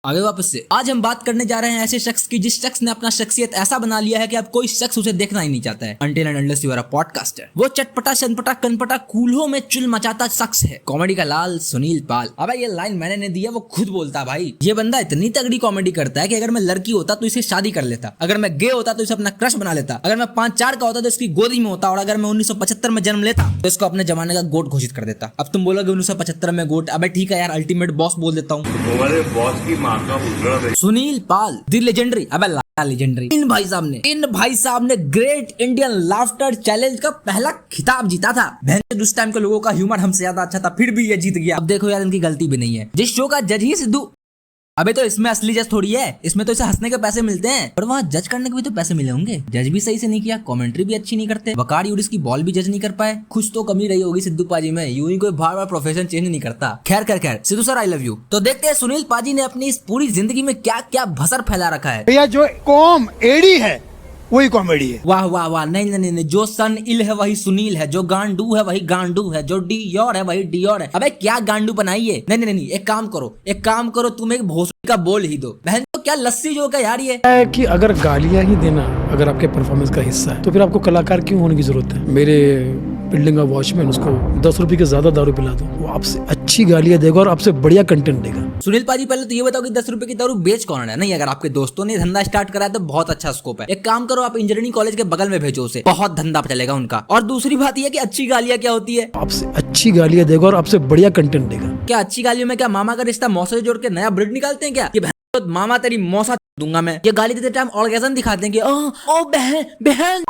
आगे वापस से आज हम बात करने जा रहे हैं ऐसे शख्स की जिस शख्स ने अपना शख्सियत ऐसा बना लिया है कि अब कोई शख्स उसे देखना ही नहीं चाहता है until and unless you are a podcaster। वो चटपटा चनपटा कनपटा कूल्हों में चुल मचाता शख्स है, कॉमेडी का लाल सुनील पाल। अबे ये लाइन मैंने नहीं दी है, वो खुद बोलता है भाई। ये बंदा इतनी तगड़ी कॉमेडी करता है कि अगर मैं लड़की होता तो इसे शादी कर लेता, अगर मैं गे होता तो इसे अपना क्रश बना लेता, अगर मैं 5-4 का होता तो इसकी गोदी में होता, और अगर मैं 1975 में जन्म लेता तो इसको अपने जमाने का गोट घोषित कर देता। अब तुम बोलोगे 1975 में गोट, अबे ठीक है यार, अल्टीमेट बॉस बोल देता हूँ। सुनील पाल द लेजेंडरी, अबे लेजेंडरी। इन भाई साहब ने ग्रेट इंडियन लाफ्टर चैलेंज का पहला खिताब जीता था। उस टाइम के लोगों का ह्यूमर हमसे ज्यादा अच्छा था, फिर भी ये जीत गया। अब देखो यार, इनकी गलती भी नहीं है। जिस शो का जज ही सिद्धू, अबे तो इसमें असली जज थोड़ी है, इसमें तो इसे हंसने के पैसे मिलते हैं, पर वहाँ जज करने के भी तो पैसे मिले होंगे। जज भी सही से नहीं किया, कमेंट्री भी अच्छी नहीं करते, वकार यूरिस की बॉल भी जज नहीं कर पाए। कुछ तो कमी रही होगी सिद्धू पाजी में, यूं ही कोई बार बार प्रोफेशन चेंज नहीं करता। खैर Sidhu sir I love you. तो देखते हैं सुनील पाजी ने अपनी इस पूरी जिंदगी में क्या क्या भसर फैला रखा है। भैया जो कॉम एडी है वही कॉमेडी है। वाह वाह वाह, नहीं, जो सन इल है वही सुनील है, जो गांडू है वही गांडू है, जो डियोर है वही डियोर है। अबे क्या गांडू बनाई है। नहीं, एक काम करो, तुम एक भोसड़ी का बोल ही दो। बहन तो क्या लस्सी जो का यार ये है कि अगर गालियां ही देना अगर आपके परफॉर्मेंस का हिस्सा है तो फिर आपको कलाकार क्यों होने की जरूरत है। मेरे बिल्डिंग का वॉचमैन, उसको 10 रुपए के ज्यादा दारू पिला दो, वो आपसे अच्छी गालियां देगा और आपसे बढ़िया कंटेंट देगा। सुनील पाजी पहले तो ये बताओ कि 10 रुपए की दारू बेच कौन है। नहीं, अगर आपके दोस्तों ने धंधा स्टार्ट करा है तो बहुत अच्छा स्कोप है। एक काम करो, आप इंजीनियरिंग कॉलेज के बगल में भेजो उसे, बहुत धंधा चलेगा उनका। और दूसरी बात यह कि अच्छी गालियां क्या होती है, आपसे अच्छी गालियां देगा और आपसे बढ़िया कंटेंट देगा। क्या अच्छी गालियों में क्या मामा का रिश्ता मौसा से जोड़ के नया ब्रिड निकालते हैं क्या? कि मामा तेरी मौसा दूंगा मैं। ये गाली देते टाइम ऑर्गेज़म दिखाते हैं कि ओ बहन।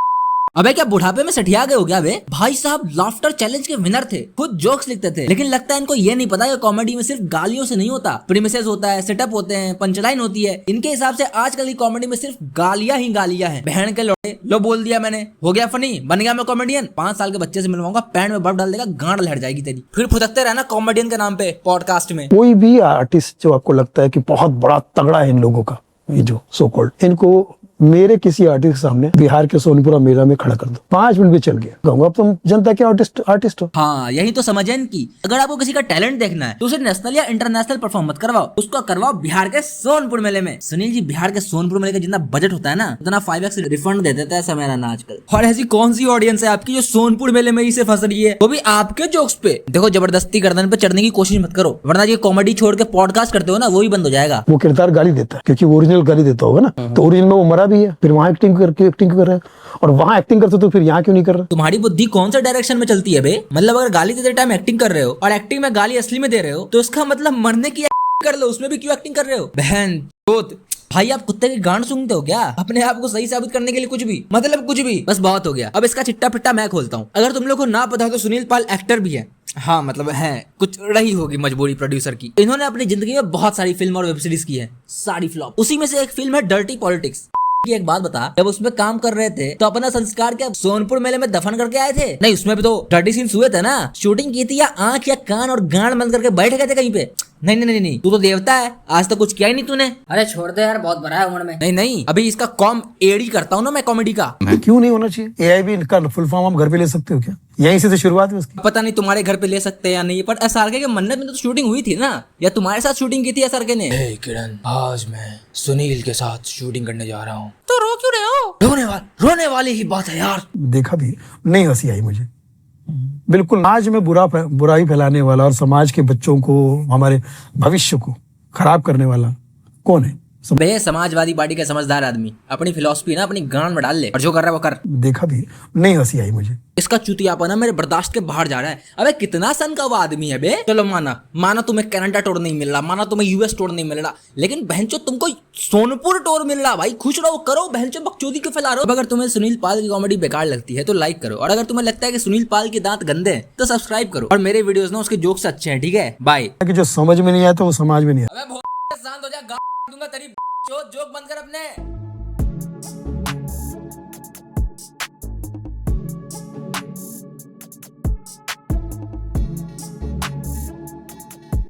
अबे क्या बुढ़ापे में सठिया गए हो क्या? वे भाई साहब लाफ्टर चैलेंज के विनर थे, खुद जोक्स लिखते थे, लेकिन लगता है इनको ये नहीं पता कि कॉमेडी में सिर्फ गालियों से नहीं होता, प्रीमिसेस होता है, सेटअप होते हैं, पंचलाइन होती है। इनके हिसाब से आजकल की कॉमेडी में सिर्फ गालियां ही गालियां हैं। बहन के लोड़े लो बोल दिया मैंने, हो गया फनी, बन गया मैं कॉमेडियन। 5 साल के बच्चे से मिलवाऊंगा, पैंट में बर्फ डाल देगा, गांड लहर जाएगी तेरी। फिर फुदकते रहना कॉमेडियन के नाम पे पॉडकास्ट में। कोई भी आर्टिस्ट जो आपको लगता है कि बहुत बड़ा तगड़ा है इन लोगों का, ये जो सो कॉल्ड, इनको मेरे किसी आर्टिस्ट के सामने बिहार के सोनपुरा मेला में खड़ा कर दो, 5 मिनट में चल गया, कहूंगा अब तुम जनता के आर्टिस्ट हो। हाँ, यही तो समझ है इनकी। अगर आपको किसी का टैलेंट देखना है तो उसे नेशनल या इंटरनेशनल परफॉर्म मत करवाओ, उसको करवाओ बिहार के सोनपुर मेले में। सुनील जी, बिहार के सोनपुर मेले का जितना बजट होता है ना, उतना 5x रिफंड दे देता है ऐसा मेरा ना आजकल। और ऐसी कौन सी ऑडियंस है आपकी जो सोनपुर मेले में ही से फंस रही है, वो भी आपके जोक्स पे। देखो, जबरदस्ती गर्दन पे चढ़ने की कोशिश मत करो, वरना ये कॉमेडी छोड़ के पॉडकास्ट करते हो ना, वो ही बंद हो जाएगा। वो किरदार गाली देता है क्योंकि वो ओरिजिनल गाली देता होगा ना, तो ओरिजिनल में वो मरा भी है, फिर वहाँ एक्टिंग कर रहे हैं, और वहाँ एक्टिंग करते तो फिर यहाँ क्यों नहीं कर रहे? तुम्हारी बुद्धि कौन सा डायरेक्शन में चलती है बे? मतलब अगर गाली देते टाइम एक्टिंग कर रहे हो और एक्टिंग में गाली असली में दे रहे हो, तो इसका मतलब मरने की कर लो, उसमें भी क्यों एक्टिंग कर रहे हो? बहन चोद भाई, आप कुत्ते की गांड सूंघते हो क्या? अपने आप को सही साबित करने के लिए कुछ भी, मतलब कुछ भी, बस बहुत हो गया। अब इसका चिट्टा पिट्टा मैं खोलता हूँ। अगर तुम लोग को ना पता हो तो सुनील पाल एक्टर भी है। हाँ, मतलब है, कुछ रही होगी मजबूरी प्रोड्यूसर की। इन्होंने अपनी जिंदगी में बहुत सारी फिल्म और वेब सीरीज की है, सारी फ्लॉप। उसी में से एक फिल्म है डर्टी पॉलिटिक्स। की एक बात बता, जब उसमें काम कर रहे थे तो अपना संस्कार क्या सोनपुर मेले में दफन करके आए थे? नहीं, उसमें भी तो डर्टी सीन्स हुए थे ना। शूटिंग की थी या आंख या कान और गांड बंद करके बैठ गए थे कहीं पे? नहीं, तू तो देवता है, आज तक कुछ किया ही नहीं तूने। अरे छोड़ दे यार, बहुत बड़ा है उम्र में। नहीं, अभी इसका कॉम एडी करता हूँ ना मैं कॉमेडी का। क्यों नहीं होना चाहिए? एआई का फुल फॉर्म आप घर पे ले सकते हो क्या? यहीं से तो शुरुआत है उसकी। पता नहीं तुम्हारे घर पे ले सकते हैं या नहीं, पर एसआरके के मन्नत में तो शूटिंग हुई थी ना, या तुम्हारे साथ शूटिंग की थी एसआरके ने? किरण, आज मैं सुनील के साथ शूटिंग करने जा रहा हूँ। तो रो क्यों रहे हो? रोने वाली ही बात है यार। देखा भी नहीं, हंसी आई मुझे बिल्कुल। आज में बुराई फैलाने वाला और समाज के बच्चों को, हमारे भविष्य को खराब करने वाला कौन है? बे समाजवादी पार्टी का समझदार आदमी अपनी फिलॉसफी ना अपनी गांड में डाल ले, और जो कर रहा है वो कर। देखा भी नहीं, हंसी आई मुझे। इसका चुतियापन ना मेरे बर्दाश्त के बाहर जा रहा है। अबे कितना सन का वो आदमी है बे। चलो माना तुम्हें कनाडा टूर नहीं मिल रहा, माना तुम्हें यूएस टूर नहीं मिल रहा, लेकिन बहनचो तुमको सोनपुर टूर मिल रहा। भाई खुश रहो, करो, बहनचो बकचोदी क्यों फैला रहे हो? अगर तुम्हें सुनील पाल की कॉमेडी बेकार लगती है तो लाइक करो, और अगर तुम्हें लगता है कि सुनील पाल के दांत गंदे हैं तो सब्सक्राइब करो, और मेरे वीडियोस ना उसके जोक्स अच्छे हैं, ठीक है? बाय। जो समझ में नहीं आया तो वो समाज में नहीं आया। अबे शांत हो जा, गांड दूंगा तेरी। जोक बंद कर अपने।